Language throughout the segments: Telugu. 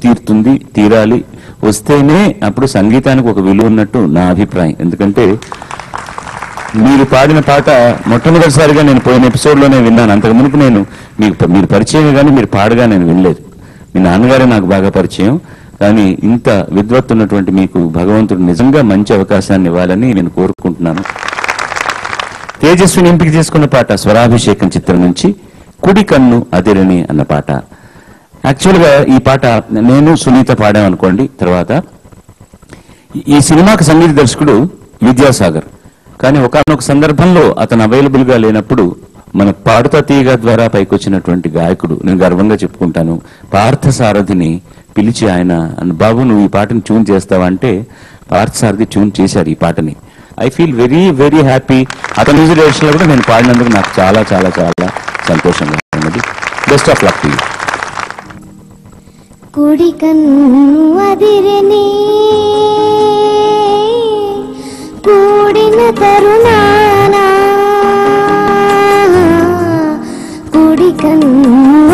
తీరుతుంది, తీరాలి, వస్తేనే అప్పుడు సంగీతానికి ఒక విలువ ఉన్నట్టు నా అభిప్రాయం. ఎందుకంటే మీరు పాడిన పాట మొట్టమొదటిసారిగా నేను పోయిన ఎపిసోడ్లోనే విన్నాను. అంతకు మునుపు నేను మీరు పరిచయం కానీ మీరు పాడగా నేను వినలేదు. మీ నాన్నగారే నాకు బాగా పరిచయం. కానీ ఇంత విద్వత్తు ఉన్నటువంటి మీకు భగవంతుడు నిజంగా మంచి అవకాశాన్ని ఇవ్వాలని నేను కోరుకుంటున్నాను. తేజస్విని ఎంపిక చేసుకున్న పాట స్వరాభిషేకం చిత్రం నుంచి కుడి కన్ను అదిరని అన్న పాట. యాక్చువల్గా ఈ పాట నేను సునీత పాడామనుకోండి. తర్వాత ఈ సినిమాకి సంగీత దర్శకుడు విద్యాసాగర్. కానీ ఒకానొక సందర్భంలో అతను అవైలబుల్గా లేనప్పుడు మన పాడుతా తీగ ద్వారా పైకొచ్చినటువంటి గాయకుడు, నేను గర్వంగా చెప్పుకుంటాను, పార్థసారథిని పిలిచి ఆయన బాబు నువ్వు ఈ పాటని ట్యూన్ చేస్తావా అంటే పార్థసారథి ట్యూన్ చేశారు ఈ పాటని. I feel very very happy. అతని మ్యూజిక్ డైరెక్షన్ లో కూడా నేను పాడినందుకు నాకు చాలా చాలా చాలా సంతోషంగా ఉన్నది. Best of luck to you. కుడి కన్ను అదిరని కూడిన తరుణాన, కుడి కన్ను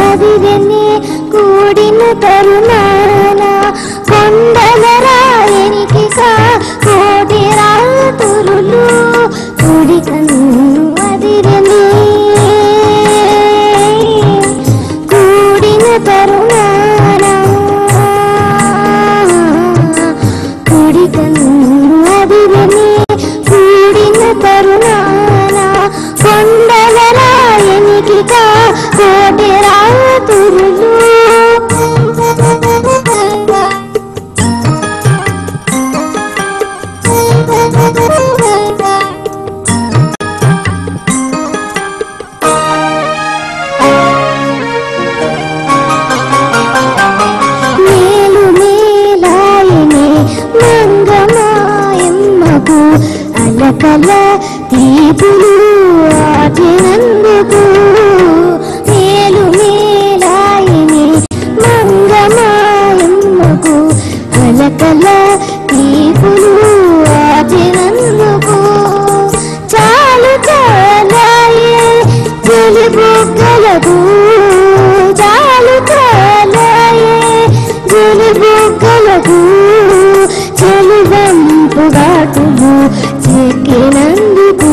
అదిరని కూడిన తరుణాన, కొండల రాయనికి కోటి రాతురులు, కుడి కన్ను అదిరని కూడిన తరుణాన, కుడి కన్ను అదిరని కూడిన తరుణాన, కొండల రాయనికి కోటి రాతురులు. మేలు మేలాయనే మంగమాయమ్మకు అలకల తీపులు ఆటినందుకు, మేలు మేలాయనే మంగమాయమ్మకు అలకల తీపులు ఆటినందుకు, చాలు చాలాయే జలుబుగ్గలకు, చాలు చాలాయే జలుబుగ్గలకు, చెలువంపు ఘాటులు చెక్కినందుకు,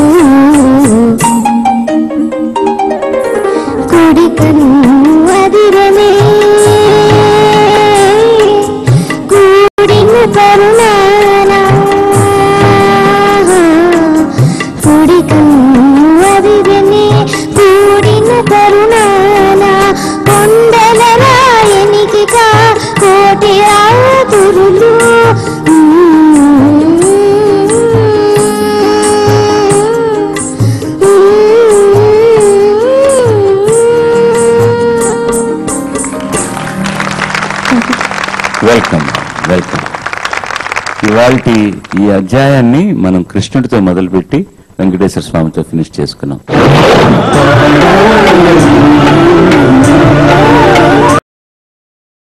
కుడి కన్ను అదిరనే కూడిన తరుణాన, కుడి కన్ను అదిరనే కూడిన తరుణాన, కొండల రాయనికి కోటి రాతురులు. Welcome welcome. ఇవాల్టి ఈ అధ్యాయాన్ని మనం కృష్ణుడితో మొదలుపెట్టి వెంకటేశ్వర స్వామితో ఫినిష్ చేసుకున్నాం.